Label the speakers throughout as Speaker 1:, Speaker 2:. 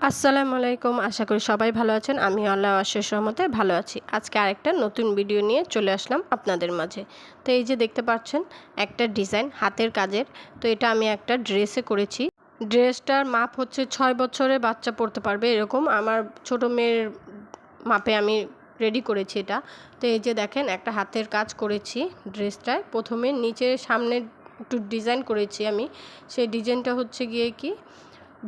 Speaker 1: আসসালামু আলাইকুম। আশা করি সবাই ভালো আছেন। আমি আল্লাহর অশেষ রহমতে ভালো আছি। আজকে আরেকটা নতুন ভিডিও নিয়ে চলে আসলাম আপনাদের মাঝে। তো এই যে দেখতে পাচ্ছেন একটা ডিজাইন হাতের কাজের। তো এটা আমি একটা ড্রেসে করেছি। ড্রেসটার মাপ হচ্ছে ৬ বছরের বাচ্চা পরতে পারবে এরকম। আমার ছোট মেয়ের মাপে আমি রেডি করেছি এটা। তো এই যে দেখেন একটা হাতের কাজ করেছি ড্রেসটায়। প্রথমে নিচে সামনে একটু ডিজাইন করেছি আমি। সেই ডিজাইনটা হচ্ছে গিয়ে কি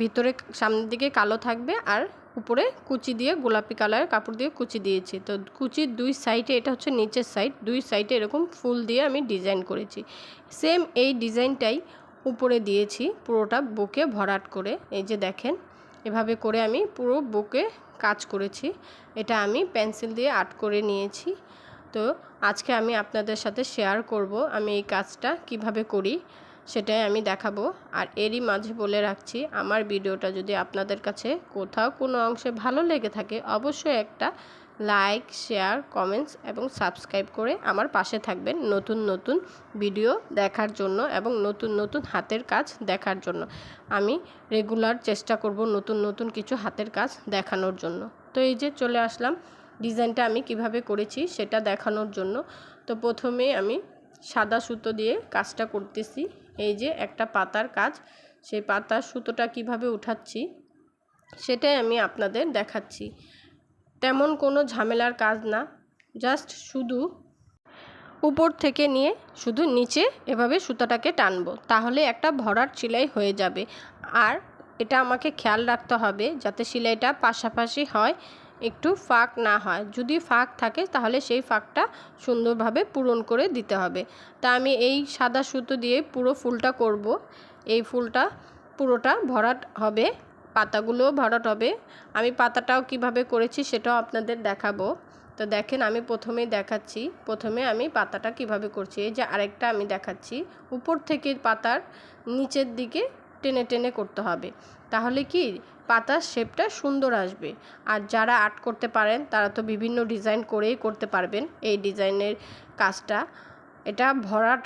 Speaker 1: ভিতরে সামনের দিকে কালো থাকবে আর উপরে কুচি দিয়ে গোলাপি কালারের কাপড় দিয়ে কুচি দিয়েছি। তো কুচির দুই সাইডে, এটা হচ্ছে নিচের সাইড, দুই সাইডে এরকম ফুল দিয়ে আমি ডিজাইন করেছি। সেম এই ডিজাইনটাই উপরে দিয়েছি পুরোটা বুকে ভরাট করে। এই যে দেখেন এভাবে করে আমি পুরো বুকে কাজ করেছি। এটা আমি পেন্সিল দিয়ে আর্ট করে নিয়েছি। তো আজকে আমি আপনাদের সাথে শেয়ার করব আমি এই কাজটা কিভাবে করি, সেটাই আমি দেখাবো। আর এরই মাঝে বলে রাখছি, আমার ভিডিওটা যদি আপনাদের কাছে কোথাও কোনো অংশে ভালো লেগে থাকে অবশ্যই একটা লাইক, শেয়ার, কমেন্টস এবং সাবস্ক্রাইব করে আমার পাশে থাকবেন নতুন নতুন ভিডিও দেখার জন্য এবং নতুন নতুন হাতের কাজ দেখার জন্য। আমি রেগুলার চেষ্টা করব নতুন নতুন কিছু হাতের কাজ দেখানোর জন্য। তো এই যে চলে আসলাম ডিজাইনটা আমি কিভাবে করেছি সেটা দেখানোর জন্য। তো প্রথমে আমি সাদা সুতো দিয়ে কাজটা করতেছি। এই যে একটা পাতার কাজ, সেই পাতার সুতোটা কিভাবে উঠাচ্ছি সেটাই আমি আপনাদের দেখাচ্ছি। তেমন কোনো ঝামেলার কাজ না, জাস্ট শুধু উপর থেকে নিয়ে শুধু নিচে এভাবে সুতাটাকে টানবো, তাহলে একটা ভরাট সেলাই হয়ে যাবে। আর এটা আমাকে খেয়াল রাখতে হবে যাতে সেলাইটা পাশাপাশি হয়, একটু ফাঁক না হয়। যদি ফাঁক থাকে তাহলে সেই ফাঁকটা সুন্দরভাবে পূরণ করে দিতে হবে। তা আমি এই সাদা সুতো দিয়ে পুরো ফুলটা করব। এই ফুলটা পুরোটা ভরাট হবে, পাতাগুলোও ভরাট হবে। আমি পাতাটাও কিভাবে করেছি সেটাও আপনাদের দেখাবো। তো দেখেন আমি প্রথমেই দেখাচ্ছি, প্রথমে আমি পাতাটা কিভাবে করছি। এই যে আরেকটা আমি দেখাচ্ছি, উপর থেকে পাতার নিচের দিকে টেনে টেনে করতে হবে, তাহলে কি পাতার শেপটা সুন্দর আসবে। আর যারা আর্ট করতে পারেন তারা তো বিভিন্ন ডিজাইন করেই করতে পারবেন এই ডিজাইনের কাজটা। এটা ভরাট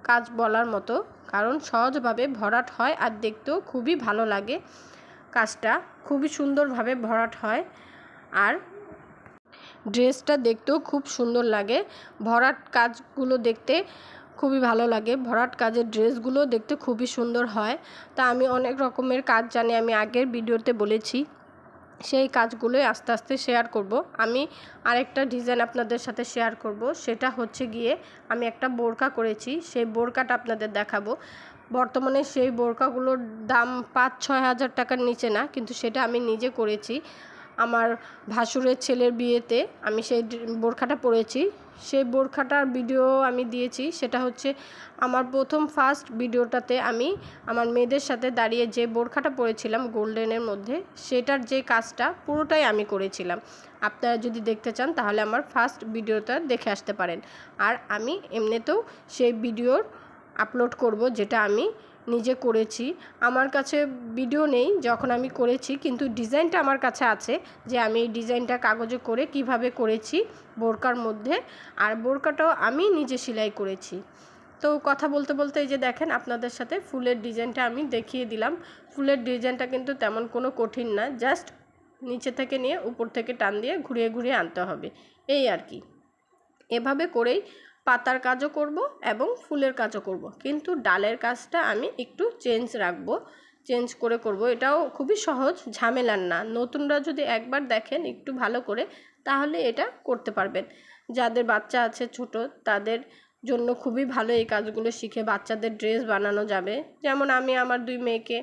Speaker 1: কাজ বলার মতো, কারণ সহজভাবে ভরাট হয় আর দেখতেও খুবই ভালো লাগে। কাজটা খুবই সুন্দরভাবে ভরাট হয় আর ড্রেসটা দেখতেও খুব সুন্দর লাগে। ভরাট কাজগুলো দেখতে খুবই ভালো লাগে, ভরাট কাজের ড্রেসগুলো দেখতে খুবই সুন্দর হয়। তা আমি অনেক রকমের কাজ জানি, আমি আগের ভিডিওতে বলেছি। সেই কাজগুলোই আস্তে আস্তে শেয়ার করব। আমি আরেকটা ডিজাইন আপনাদের সাথে শেয়ার করব, সেটা হচ্ছে গিয়ে আমি একটা বোরকা করেছি, সেই বোরকাটা আপনাদের দেখাবো। বর্তমানে সেই বোরকাগুলোর দাম ৫-৬ হাজার টাকার নিচে না, কিন্তু সেটা আমি নিজে করেছি। আমার ভাসুরের ছেলের বিয়েতে আমি সেই বোরখাটা পরেছি। সেই বোরখাটার ভিডিও আমি দিয়েছি। সেটা হচ্ছে আমার প্রথম ফার্স্ট ভিডিওটাতে আমি আমার মেয়েদের সাথে দাঁড়িয়ে যে বোরখাটা পরেছিলাম গোল্ডেনের মধ্যে, সেটার যে কাজটা পুরোটাই আমি করেছিলাম। আপনারা যদি দেখতে চান তাহলে আমার ফার্স্ট ভিডিওটা দেখে আসতে পারেন। আর আমি এমনিতেও সেই ভিডিওর আপলোড করব যেটা আমি নিজে করেছি। আমার কাছে ভিডিও নেই যখন আমি করেছি, কিন্তু ডিজাইনটা আমার কাছে আছে যে আমি এই ডিজাইনটা কাগজে করে কিভাবে করেছি বোরকার মধ্যে। আর বোরকাটাও আমি নিজে সেলাই করেছি। তো কথা বলতে বলতে এই যে দেখেন আপনাদের সাথে ফুলের ডিজাইনটা আমি দেখিয়ে দিলাম। ফুলের ডিজাইনটা কিন্তু তেমন কোনো কঠিন না, জাস্ট নিচে থেকে নিয়ে উপর থেকে টান দিয়ে ঘুরিয়ে ঘুরিয়ে আনতে হবে, এই আর কি। এভাবে করেই পাতার কাজও করব এবং ফুলের কাজও করব, কিন্তু ডালের কাজটা আমি একটু চেঞ্জ করে করব। এটাও খুবই সহজ, ঝামেলার না। নতুনরা যদি একবার দেখেন একটু ভালো করে তাহলে এটা করতে পারবেন। যাদের বাচ্চা আছে ছোট, তাদের জন্য খুবই ভালো এই কাজগুলো শিখে বাচ্চাদের ড্রেস বানানো যাবে। যেমন আমি আমার 2 মেয়েকে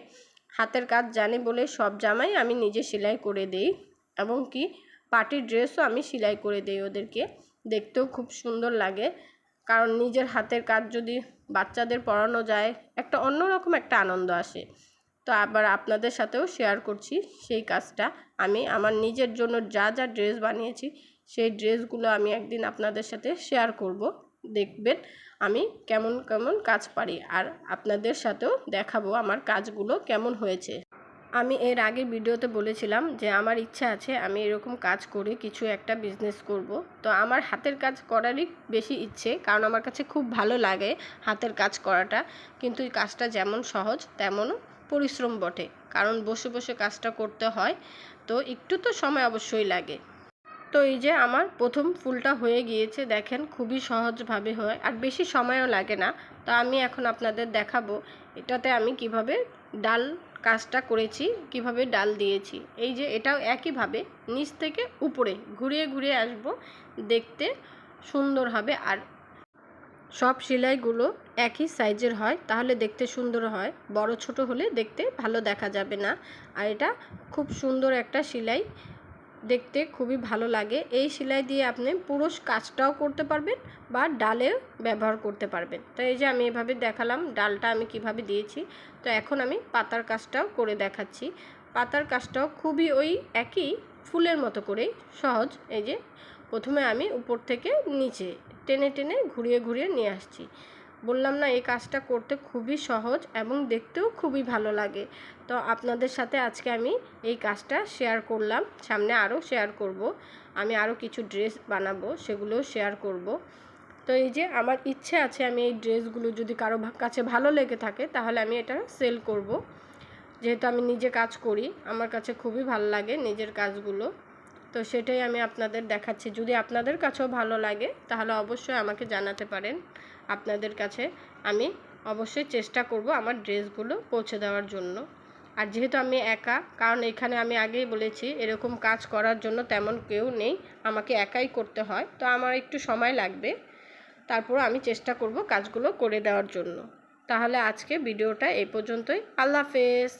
Speaker 1: হাতের কাজ জানি বলে সব জামাই আমি নিজে সেলাই করে দিই, এবং কি পার্টির ড্রেসও আমি সেলাই করে দিই ওদেরকে। দেখতেও খুব সুন্দর লাগে, কারণ নিজের হাতের কাজ যদি বাচ্চাদের পরানো যায় একটা অন্যরকম একটা আনন্দ আসে। তো আবার আপনাদের সাথেও শেয়ার করছি সেই কাজটা। আমি আমার নিজের জন্য যা যা ড্রেস বানিয়েছি সেই ড্রেসগুলো আমি একদিন আপনাদের সাথে শেয়ার করব। দেখবেন আমি কেমন কেমন কাজ পারি, আর আপনাদের সাথেও দেখাবো আমার কাজগুলো কেমন হয়েছে। আমি এর আগের ভিডিওতে বলেছিলাম যে আমার ইচ্ছা আছে আমি এরকম কাজ করে কিছু একটা বিজনেস করব। তো আমার হাতের কাজ করারই বেশি ইচ্ছে, কারণ আমার কাছে খুব ভালো লাগে হাতের কাজ করাটা। কিন্তু এই কাজটা যেমন সহজ তেমনও পরিশ্রম বটে, কারণ বসে বসে কাজটা করতে হয়, তো একটু তো সময় অবশ্যই লাগে। তো এই যে আমার প্রথম ফুলটা হয়ে গিয়েছে, দেখেন খুবই সহজভাবে হয় আর বেশি সময়ও লাগে না। তো আমি এখন আপনাদের দেখাবো এটাতে আমি কিভাবে ডাল কাজটা করেছি, কিভাবে ডাল দিয়েছি। এই যে এটাও একইভাবে নিচ থেকে উপরে ঘুরিয়ে ঘুরিয়ে আসব, দেখতে সুন্দর হবে। আর সব সেলাইগুলো একই সাইজের হয়, তাহলে দেখতে সুন্দর হয়। বড় ছোট হলে দেখতে ভালো দেখা যাবে না। আর এটা খুব সুন্দর একটা সেলাই, দেখতে খুবই ভালো লাগে। এই সেলাই দিয়ে আপনি পুরো কাজটাও করতে পারবেন বা ডালেও ব্যবহার করতে পারবেন। তো এই যে আমি এভাবে দেখালাম ডালটা আমি কিভাবে দিয়েছি। তো এখন আমি পাতার কাজটাও করে দেখাচ্ছি। পাতার কাজটাও খুবই ওই একই ফুলের মতো করেই সহজ। এই যে প্রথমে আমি উপর থেকে নিচে টেনে টেনে ঘুরিয়ে ঘুরিয়ে নিয়ে আসছি। বললাম না, এই কাজটা করতে খুবই সহজ এবং দেখতেও খুবই ভালো লাগে। তো আপনাদের সাথে আজকে আমি এই কাজটা শেয়ার করলাম, সামনে আরও শেয়ার করব। আমি আরও কিছু ড্রেস বানাবো, সেগুলোও শেয়ার করব। তো এই যে আমার ইচ্ছে আছে, আমি এই ড্রেসগুলো যদি কারো কাছে ভালো লেগে থাকে তাহলে আমি এটা সেল করব। যেহেতু আমি নিজে কাজ করি, আমার কাছে খুবই ভালো লাগে নিজের কাজগুলো, তো সেটাই আমি আপনাদের দেখাচ্ছি। যদি আপনাদের কাছেও ভালো লাগে তাহলে অবশ্যই আমাকে জানাতে পারেন। আপনাদের কাছে আমি অবশ্যই চেষ্টা করব আমার ড্রেসগুলো পৌঁছে দেওয়ার জন্য। আর যেহেতু আমি একা, কারণ এখানে আমি আগেই বলেছি এরকম কাজ করার জন্য তেমন কেউ নেই, আমাকে একাই করতে হয়, তো আমার একটু সময় লাগবে। তারপর আমি চেষ্টা করব কাজগুলো করে দেওয়ার জন্য। তাহলে আজকে ভিডিওটা এই পর্যন্তই। আল্লাহ হাফেজ।